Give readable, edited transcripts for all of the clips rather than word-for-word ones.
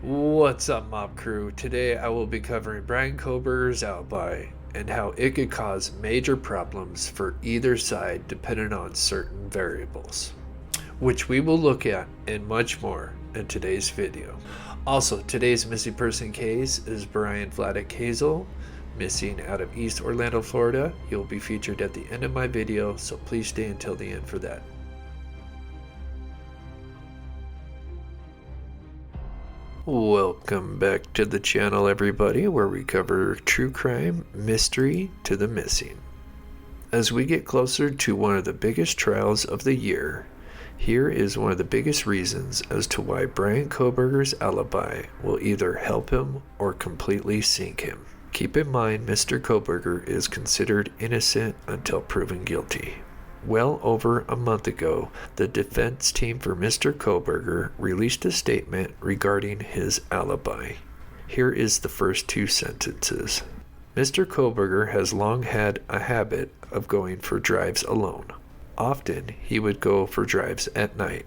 What's up, Mob Crew? Today I will be covering Bryan Kohberger's alibi and how it could cause major problems for either side depending on certain variables, which we will look at and much more in today's video. Also, today's missing person case is Brian Vladek Hazel, missing out of East Orlando, Florida. He'll be featured at the end of my video, so please stay until the end for that. Welcome back to the channel, everybody, where we cover true crime, mystery to the missing. As we get closer to one of the biggest trials of the year, here is one of the biggest reasons as to why Bryan Kohberger's alibi will either help him or completely sink him. Keep in mind, Mr. Kohberger is considered innocent until proven guilty. Well over a month ago, the defense team for Mr. Kohberger released a statement regarding his alibi. Here is the first two sentences. Mr. Kohberger has long had a habit of going for drives alone. Often, he would go for drives at night.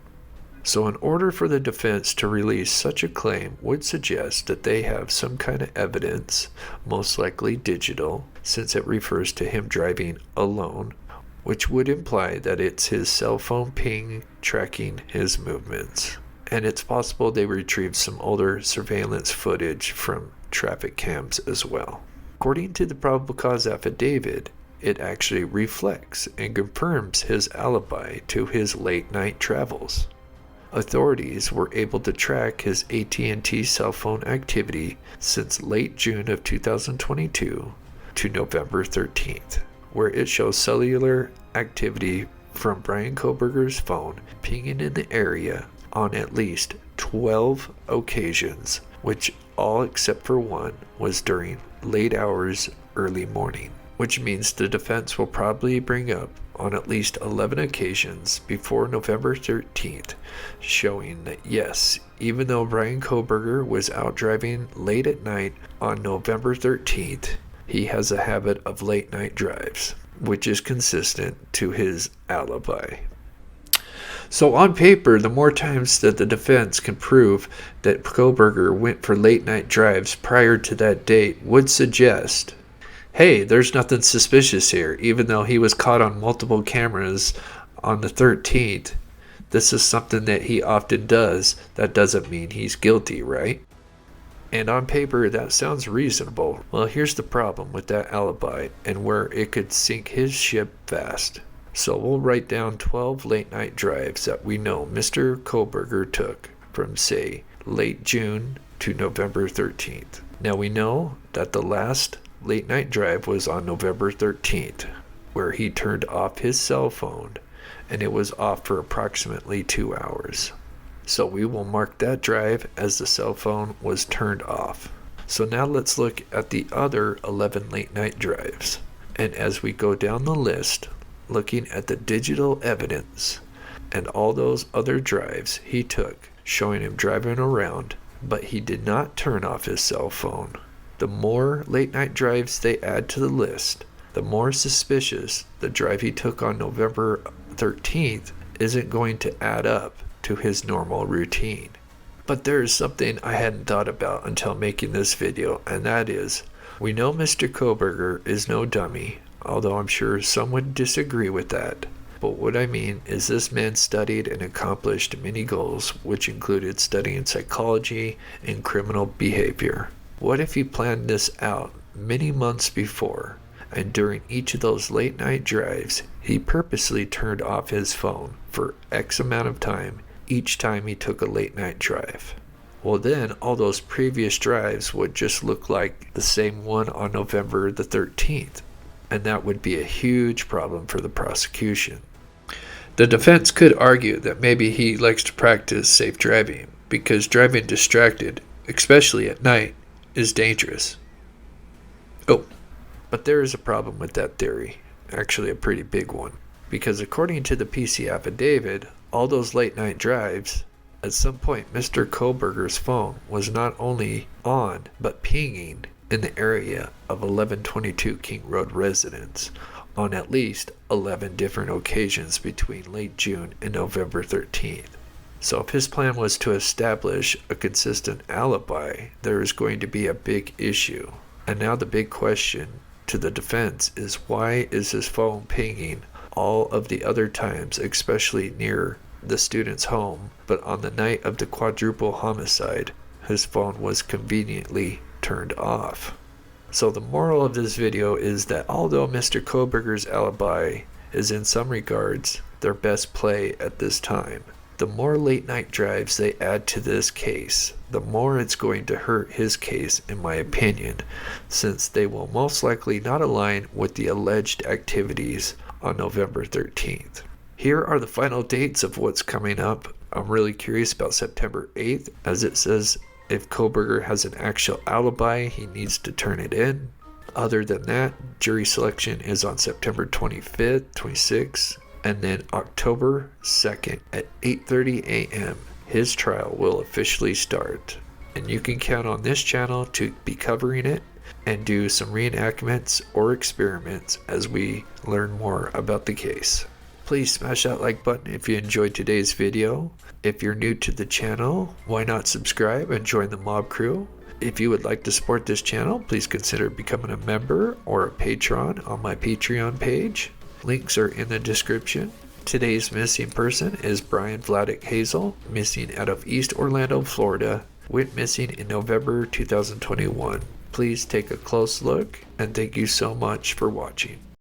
So in order for the defense to release such a claim would suggest that they have some kind of evidence, most likely digital, since it refers to him driving alone, which would imply that it's his cell phone ping tracking his movements. And it's possible they retrieved some older surveillance footage from traffic cams as well. According to the probable cause affidavit, it actually reflects and confirms his alibi to his late night travels. Authorities were able to track his AT&T cell phone activity since late June of 2022 to November 13th. Where it shows cellular activity from Bryan Kohberger's phone pinging in the area on at least 12 occasions, which all except for one was during late hours early morning, which means the defense will probably bring up on at least 11 occasions before November 13th, showing that yes, even though Bryan Kohberger was out driving late at night on November 13th, he has a habit of late night drives, which is consistent to his alibi. So on paper, the more times that the defense can prove that Kohberger went for late night drives prior to that date would suggest, hey, there's nothing suspicious here, even though he was caught on multiple cameras on the 13th. This is something that he often does. That doesn't mean he's guilty, right? And on paper, that sounds reasonable. Well, here's the problem with that alibi and where it could sink his ship fast. So we'll write down 12 late night drives that we know Mr. Kohberger took from, say, late June to November 13th. Now we know that the last late night drive was on November 13th, where he turned off his cell phone, and it was off for approximately 2 hours. So we will mark that drive as the cell phone was turned off. So now let's look at the other 11 late night drives. And as we go down the list, looking at the digital evidence and all those other drives he took, showing him driving around, but he did not turn off his cell phone. The more late night drives they add to the list, the more suspicious the drive he took on November 13th isn't going to add up to his normal routine. But there is something I hadn't thought about until making this video, and that is, we know Mr. Kohberger is no dummy, although I'm sure some would disagree with that. But what I mean is this man studied and accomplished many goals, which included studying psychology and criminal behavior. What if he planned this out many months before, and during each of those late night drives, he purposely turned off his phone for X amount of time each time he took a late night drive? Well, then all those previous drives would just look like the same one on November the 13th, and that would be a huge problem for the prosecution. The defense could argue that maybe he likes to practice safe driving because driving distracted, especially at night, is dangerous. Oh, but there is a problem with that theory, actually a pretty big one, because according to the PC affidavit, all those late night drives, at some point Mr. Kohberger's phone was not only on but pinging in the area of 1122 King Road residence on at least 11 different occasions between late June and November 13th. So if his plan was to establish a consistent alibi, there is going to be a big issue. And now the big question to the defense is, why is his phone pinging all of the other times, especially near the student's home, but on the night of the quadruple homicide, his phone was conveniently turned off? So the moral of this video is that although Mr. Kohberger's alibi is in some regards their best play at this time, the more late night drives they add to this case, the more it's going to hurt his case, in my opinion, since they will most likely not align with the alleged activities on November 13th. Here are the final dates of what's coming up. I'm really curious about September 8th, as it says if Kohberger has an actual alibi, he needs to turn it in. Other than that, jury selection is on September 25th, 26th, and then October 2nd at 8:30 a.m. his trial will officially start. And you can count on this channel to be covering it and do some reenactments or experiments as we learn more about the case. Please smash that like button if you enjoyed today's video. If you're new to the channel, why not subscribe and join the mob crew? If you would like to support this channel, please consider becoming a member or a patron on my Patreon page. Links are in the description. Today's missing person is Brian Vladek Hazel, missing out of East Orlando, Florida. Went missing in November 2021. Please take a close look, and thank you so much for watching.